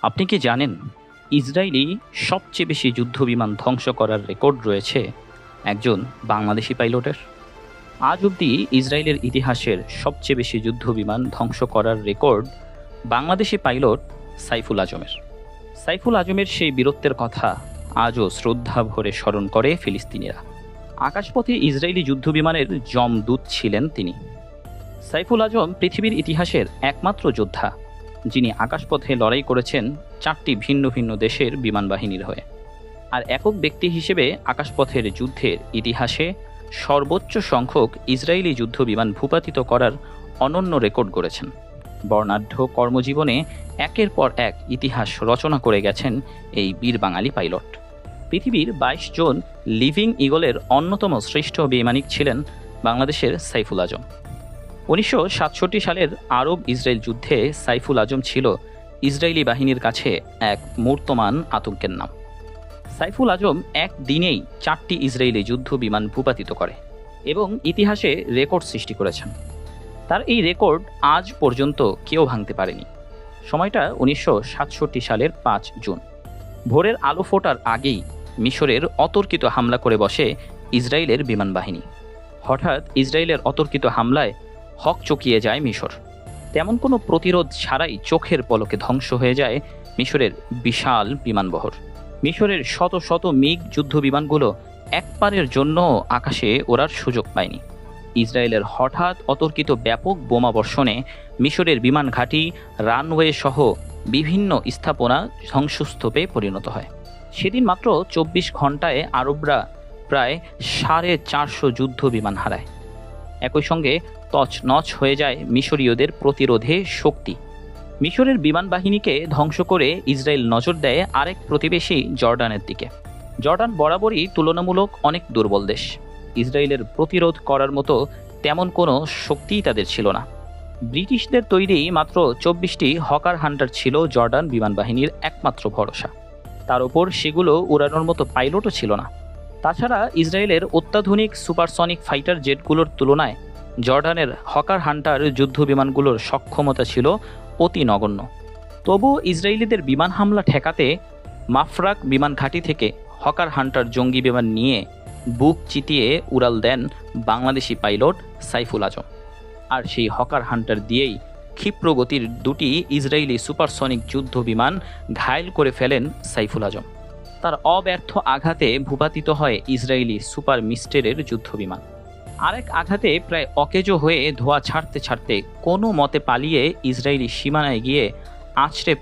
আপনি কি জানেন ইসরায়েলি সবচেয়ে বেশি যুদ্ধবিমান ধ্বংস করার রেকর্ড রয়েছে একজন বাংলাদেশি পাইলটের? আজ অবধি ইসরায়েলের ইতিহাসের সবচেয়ে বেশি যুদ্ধবিমান ধ্বংস করার রেকর্ড বাংলাদেশি পাইলট সাইফুল আজমের। সাইফুল আজমের সেই বীরত্বের কথা আজও শ্রদ্ধা ভরে স্মরণ করে ফিলিস্তিনিরা। আকাশপথে ইসরায়েলি যুদ্ধবিমানের যমদূত ছিলেন তিনি। সাইফুল আজম পৃথিবীর ইতিহাসের একমাত্র যোদ্ধা যিনি আকাশপথে লড়াই করেছেন 4টি ভিন্ন ভিন্ন দেশের বিমান বাহিনীর হয়ে। আর একক ব্যক্তি হিসেবে আকাশপথের যুদ্ধের ইতিহাসে সর্বোচ্চ সংখ্যক ইসরায়েলি যুদ্ধবিমান ভূপাতিত করার অনন্য রেকর্ড গড়েছেন। বর্ণাঢ্য কর্মজীবনে একের পর এক ইতিহাস রচনা করে গেছেন এই বীর বাঙালি পাইলট। পৃথিবীর 22 জন লিভিং ইগলের অন্যতম শ্রেষ্ঠ বেমানিক ছিলেন বাংলাদেশের সাইফুল আজম। 1967 সালের আরব ইসরায়েল যুদ্ধে সাইফুল আজম ছিল ইসরায়েলি বাহিনীর কাছে এক মূর্তমান আতঙ্কের নাম। সাইফুল আজম একদিনেই 4টি ইসরায়েলি যুদ্ধ বিমান ভূপাতিত করে এবং ইতিহাসে রেকর্ড সৃষ্টি করেছেন। তার এই রেকর্ড আজ পর্যন্ত কেউ ভাঙতে পারেনি। সময়টা 1967 সালের 5 জুন। ভোরের আলো ফোটার আগেই মিশরের অতর্কিত হামলা করে বসে ইসরায়েলের বিমান বাহিনী। হঠাৎ ইসরায়েলের অতর্কিত হামলায় হকচকিয়ে যায় মিশর। তেমন কোনো প্রতিরোধ ছাড়াই চোখের পলকে ধ্বংস হয়ে যায় মিশরের বিশাল বিমানবহর। মিশরের শত শত মিগ যুদ্ধ বিমানগুলো একবারের জন্য আকাশে ওড়ার সুযোগ পায়নি। ইসরায়েলের হঠাৎ অতর্কিত ব্যাপক বোমা বর্ষণে মিশরের বিমান ঘাঁটি, রানওয়ে সহ বিভিন্ন স্থাপনা ধ্বংসস্তূপে পরিণত হয়। সেদিন মাত্র 24 ঘন্টায় আরবরা প্রায় 450 যুদ্ধ বিমান হারায়। একই সঙ্গে তছনছ হয়ে যায় মিশরীয়দের প্রতিরোধে শক্তি। মিশরের বিমান বাহিনীকে ধ্বংস করে ইসরায়েল নজর দেয় আরেক প্রতিবেশী জর্ডানের দিকে। জর্ডান বরাবরই তুলনামূলক অনেক দুর্বল দেশ। ইসরায়েলের প্রতিরোধ করার মতো তেমন কোনো শক্তিই তাদের ছিল না। ব্রিটিশদের তৈরি মাত্র 24টি হকার হান্টার ছিল জর্ডান বিমান বাহিনীর একমাত্র ভরসা। তার উপর সেগুলো উড়ানোর মতো পাইলটও ছিল না। তাছাড়া ইসরায়েলের অত্যাধুনিক সুপারসনিক ফাইটার জেটগুলোর তুলনায় জর্ডানের হকার হান্টার যুদ্ধ বিমানগুলোর সক্ষমতা ছিল অতি নগণ্য। তবুও ইসরায়েলিদের বিমান হামলা ঠেকাতে মাফরাক বিমান ঘাঁটি থেকে হকার হান্টার জঙ্গি বিমান নিয়ে বুক চিতিয়ে উড়াল দেন বাংলাদেশি পাইলট সাইফুল আজম। আর সেই হকার হান্টার দিয়েই ক্ষিপ্র গতির 2টি ইসরায়েলি সুপারসনিক যুদ্ধ বিমান ঘায়েল করে ফেলেন সাইফুল আজম। তার অব্যর্থ আঘাতে ভূপাতিত হয় ইসরায়েলি সুপার মিস্টেরের যুদ্ধ বিমান। আরেক আঘাতে প্রায় অকেজো হয়ে ধোঁয়া ছাড়তে ছাড়তে কোনো মতে পালিয়ে ইসরায়েলি সীমানায় গিয়ে আছড়ে